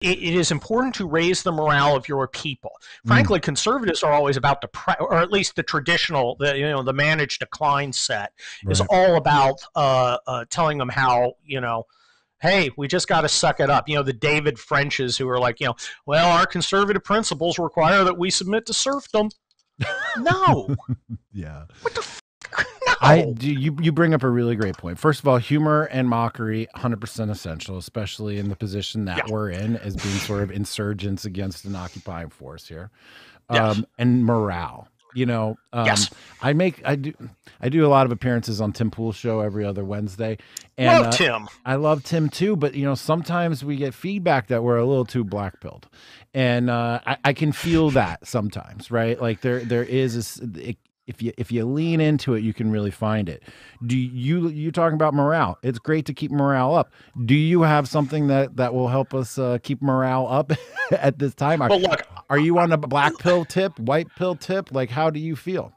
it is important to raise the morale of your people. Frankly, conservatives are always about or at least the traditional, the managed decline set is all about telling them how, hey, we just got to suck it up. The David Frenches who are like, well, our conservative principles require that we submit to serfdom. No. Yeah. What the no. You bring up a really great point. First of all, humor and mockery, 100% essential, especially in the position that we're in as being sort of insurgents against an occupying force here. And morale. Yes. I do a lot of appearances on Tim Pool's show every other Wednesday. And love Tim. I love Tim too, but sometimes we get feedback that we're a little too black-pilled. And I can feel that sometimes, right? Like there is if you lean into it, you can really find it. You talking about morale? It's great to keep morale up. Do you have something that will help us keep morale up at this time? Well, look, are you on a black pill tip, white pill tip? Like, how do you feel?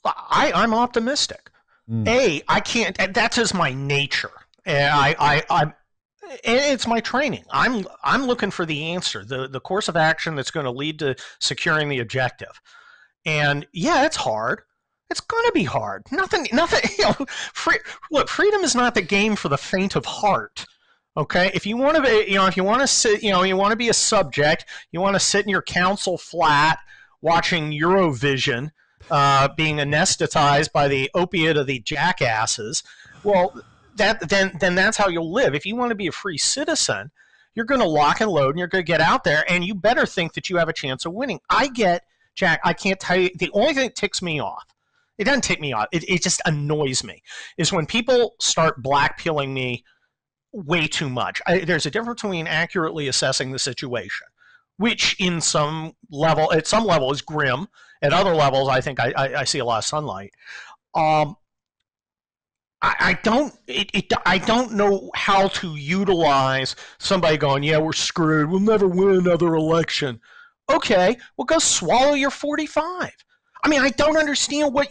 I'm optimistic. I can't. That's just my nature. And it's my training. I'm looking for the answer, the course of action that's going to lead to securing the objective. And yeah, it's hard. It's going to be hard. Nothing. Look, freedom is not the game for the faint of heart. Okay, if you want to be, if you want to sit, you want to be a subject, you want to sit in your council flat watching Eurovision, being anesthetized by the opiate of the jackasses. Well, then that's how you'll live. If you want to be a free citizen, you're going to lock and load, and you're going to get out there, and you better think that you have a chance of winning. Jack, I can't tell you, the only thing that ticks me off, it doesn't tick me off, it just annoys me, is when people start blackpilling me way too much. There's a difference between accurately assessing the situation, which at some level is grim. At other levels, I think I see a lot of sunlight. I don't know how to utilize somebody going, yeah, we're screwed, we'll never win another election. Okay, well, go swallow your 45. I mean, I don't understand what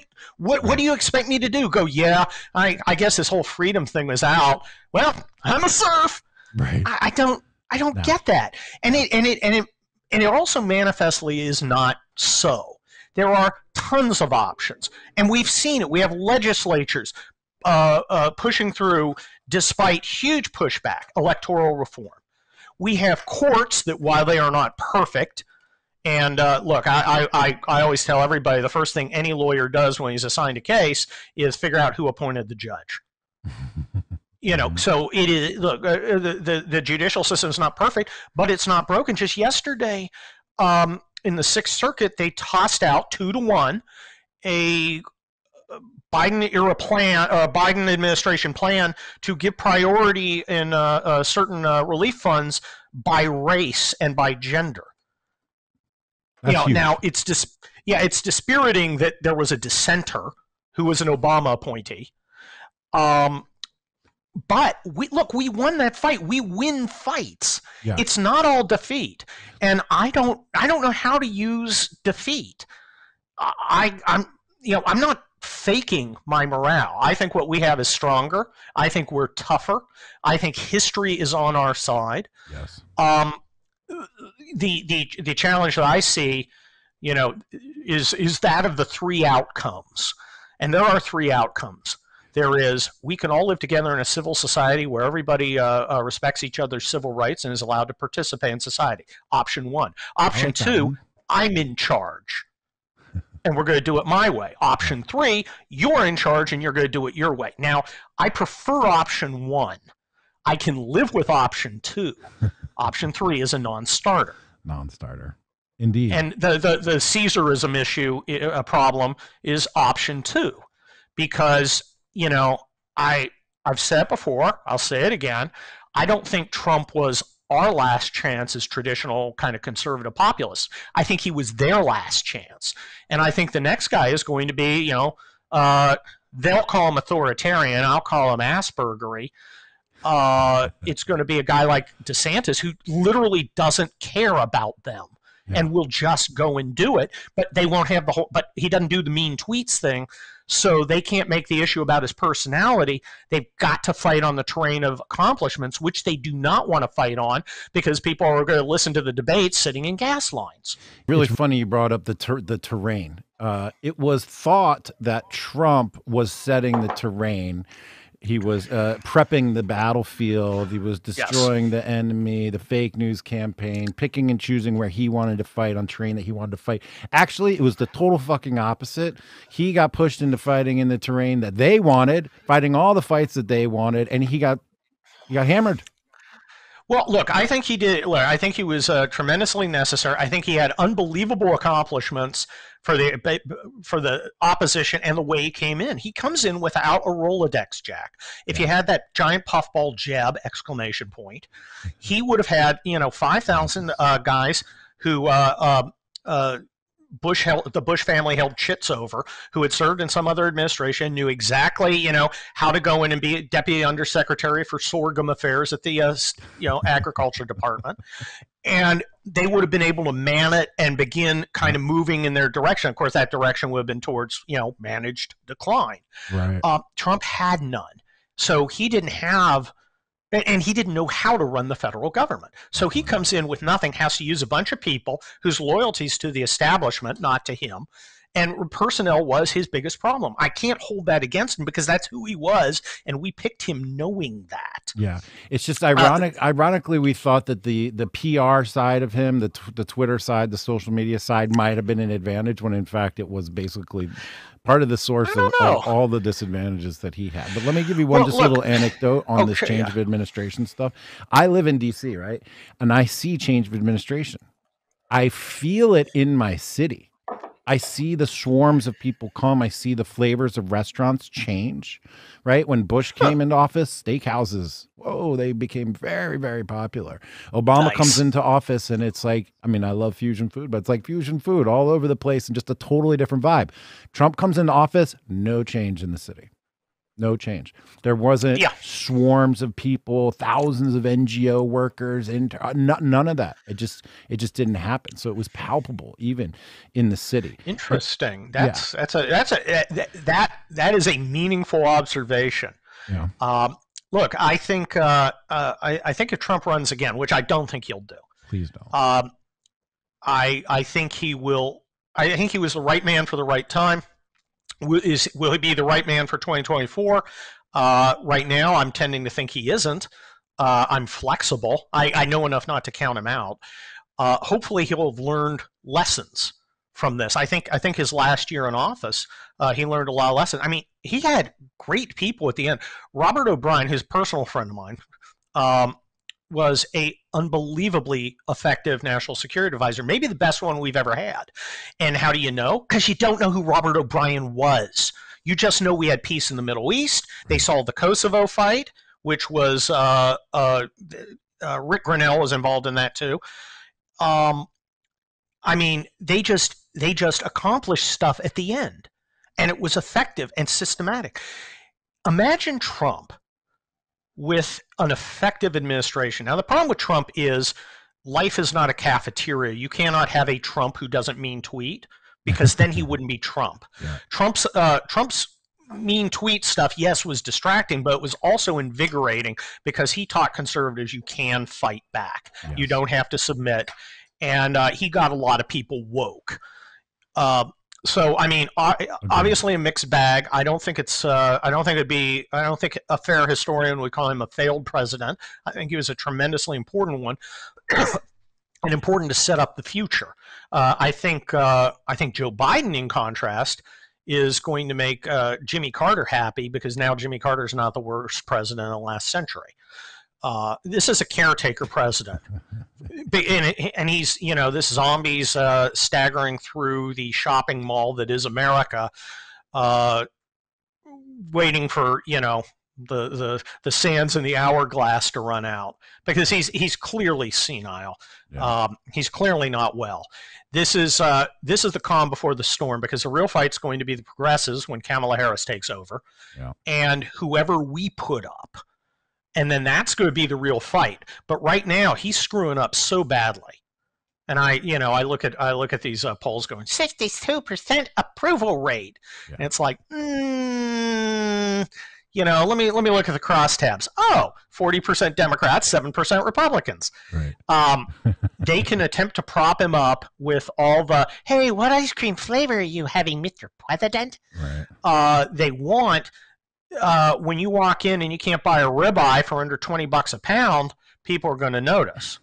do you expect me to do? Go, yeah, I guess this whole freedom thing was out. Well, I'm a serf. Right. I don't get that. And it also manifestly is not so. There are tons of options, and we've seen it. We have legislatures pushing through, despite huge pushback, electoral reform. We have courts that, while they are not perfect, and look, I always tell everybody the first thing any lawyer does when he's assigned a case is figure out who appointed the judge. So it is. Look, the judicial system is not perfect, but it's not broken. Just yesterday, in the Sixth Circuit, they tossed out 2-1 a Biden-era plan, Biden administration plan to give priority in certain relief funds by race and by gender. Now it's dispiriting that there was a dissenter who was an Obama appointee. But we won that fight. We win fights. Yeah. It's not all defeat, and I don't know how to use defeat. I'm not faking my morale. I think what we have is stronger. I think we're tougher. I think history is on our side. Yes. The challenge that I see, is that of the three outcomes, and there are three outcomes. There is, we can all live together in a civil society where everybody respects each other's civil rights and is allowed to participate in society. Option one. Option two, I'm in charge, and we're going to do it my way. Option three, you're in charge and you're going to do it your way. Now, I prefer option one. I can live with option two. Option three is a non-starter. Non-starter. Indeed. And the Caesarism issue, a problem, is option two. Because, I've said it before, I'll say it again, I don't think Trump was our last chance as traditional kind of conservative populists. I think he was their last chance. And I think the next guy is going to be, they'll call him authoritarian, I'll call him Aspergery. It's going to be a guy like DeSantis who literally doesn't care about them and will just go and do it, but they won't have but he doesn't do the mean tweets thing. So they can't make the issue about his personality. They've got to fight on the terrain of accomplishments, which they do not want to fight on because people are going to listen to the debates sitting in gas lines. Really funny you brought up the terrain. It was thought that Trump was setting the terrain. He was prepping the battlefield. He was destroying the enemy, the fake news campaign, picking and choosing where he wanted to fight on terrain that he wanted to fight. Actually, it was the total fucking opposite. He got pushed into fighting in the terrain that they wanted, fighting all the fights that they wanted, and he got hammered. Well, look, I think he did. Look, I think he was tremendously necessary. I think he had unbelievable accomplishments for the opposition and the way he came in. He comes in without a Rolodex, Jack. If you had that giant puffball jab ! He would have had 5,000 guys who the Bush family held chits over, who had served in some other administration, knew exactly, how to go in and be deputy undersecretary for sorghum affairs at the, agriculture department. And they would have been able to man it and begin kind of moving in their direction. Of course, that direction would have been towards, managed decline. Right. Trump had none. So he didn't have, and he didn't know how to run the federal government. So he comes in with nothing, has to use a bunch of people whose loyalties to the establishment, not to him. And personnel was his biggest problem. I can't hold that against him because that's who he was, and we picked him knowing that. Yeah, it's just ironic. Ironically, we thought that the PR side of him, the Twitter side, the social media side, might have been an advantage when in fact it was basically part of the source of all the disadvantages that he had. But let me give you one little anecdote on this change of administration stuff. I live in DC, right? And I see change of administration. I feel it in my city. I see the swarms of people come. I see the flavors of restaurants change, right? When Bush came into office, steakhouses, they became very, very popular. Obama comes into office and it's like, I love fusion food, but it's like fusion food all over the place and just a totally different vibe. Trump comes into office, no change in the city. No change. There wasn't swarms of people, thousands of NGO workers, none of that. It just didn't happen. So it was palpable even in the city. Interesting. That is a meaningful observation. Yeah. Look, I think if Trump runs again, which I don't think he'll do. Please don't. I think he will. I think he was the right man for the right time. Will he be the right man for 2024? Right now, I'm tending to think he isn't. I'm flexible. I know enough not to count him out. Hopefully, he'll have learned lessons from this. I think his last year in office, he learned a lot of lessons. He had great people at the end. Robert O'Brien, his personal friend of mine, was a unbelievably effective national security advisor, maybe the best one we've ever had. And how do you know? Because you don't know who Robert O'Brien was. You just know we had peace in the Middle East. They solved the Kosovo fight, which was Rick Grinnell was involved in that too. They just accomplished stuff at the end, and it was effective and systematic. Imagine Trump with an effective administration. Now, the problem with Trump is life is not a cafeteria. You cannot have a Trump who doesn't mean tweet, because then he wouldn't be Trump. Yeah. Trump's mean tweet stuff, yes, was distracting, but it was also invigorating because he taught conservatives you can fight back. Yes. You don't have to submit. And he got a lot of people woke. Obviously a mixed bag. I don't think a fair historian would call him a failed president. I think he was a tremendously important one and important to set up the future. I think Joe Biden, in contrast, is going to make Jimmy Carter happy because now Jimmy Carter is not the worst president in the last century. This is a caretaker president. And he's, this zombie's staggering through the shopping mall that is America, waiting for, the sands in the hourglass to run out because he's clearly senile. Yeah. He's clearly not well. This is the calm before the storm because the real fight's going to be the progressives when Kamala Harris takes over, and whoever we put up. And then that's going to be the real fight. But right now, he's screwing up so badly And I look at these polls going 62% approval rate, Yeah. and it's like, let me look at the crosstabs. Oh, 40% Democrats, 7% Republicans. Right. They can attempt to prop him up with all the, hey, what ice cream flavor are you having, Mr. President? Right. They want, when you walk in and you can't buy a ribeye for under $20 a pound, people are going to notice.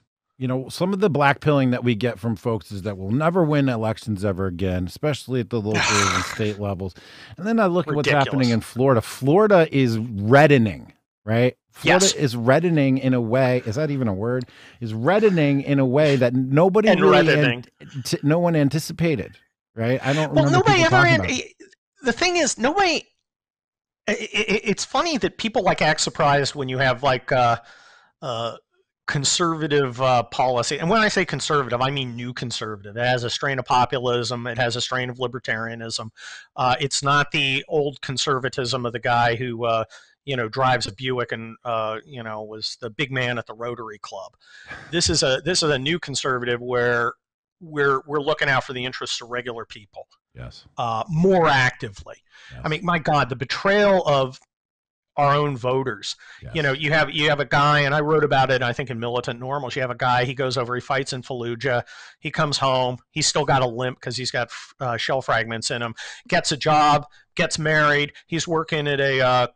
Some of the blackpilling that we get from folks is that we'll never win elections ever again, especially at the local and state levels. And then I look at what's happening in Florida. Florida is reddening, right? Florida is reddening in a way. Is that even a word? Is reddening in a way that nobody no one anticipated, right? I don't remember nobody ever. The thing is, nobody. It's funny that people act surprised when you have conservative policy. And when I say conservative, I mean new conservative. It has a strain of populism. It has a strain of libertarianism. It's not the old conservatism of the guy who, drives a Buick and, was the big man at the Rotary Club. This is a new conservative where we're looking out for the interests of regular people. Yes. More actively. Yes. I mean, my God, the betrayal of our own voters. Yes. You have a guy, and I wrote about it, I think, in Militant Normals. You have a guy, he goes over, he fights in Fallujah, he comes home, he's still got a limp because he's got shell fragments in him, gets a job, gets married, he's working at a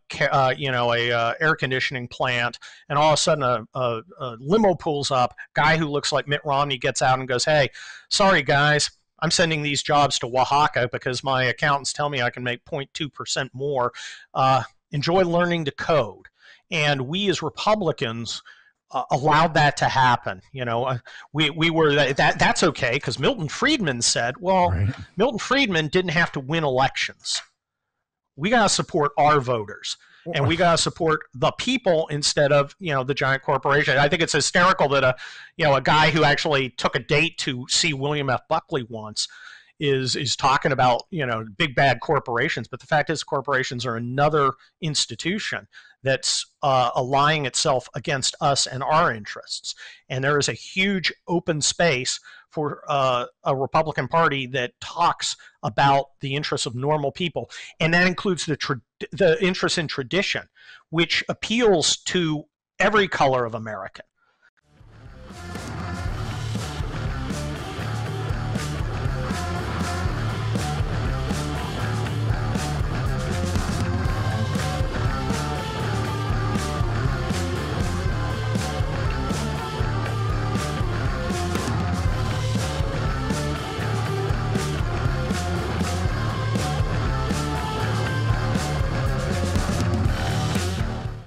air conditioning plant, and all of a sudden a limo pulls up, guy who looks like Mitt Romney gets out and goes, hey, sorry guys, I'm sending these jobs to Oaxaca because my accountants tell me I can make 0.2% more. Enjoy learning to code. And we as Republicans allowed that to happen. We were that's okay because Milton Friedman said, well, right. Milton Friedman didn't have to win elections. We got to support our voters. And we got to support the people instead of, the giant corporation. I think it's hysterical that a guy who actually took a date to see William F. Buckley once is talking about, big bad corporations. But the fact is corporations are another institution that's allying itself against us and our interests. And there is a huge open space for a Republican Party that talks about the interests of normal people. And that includes the interest in tradition, which appeals to every color of American.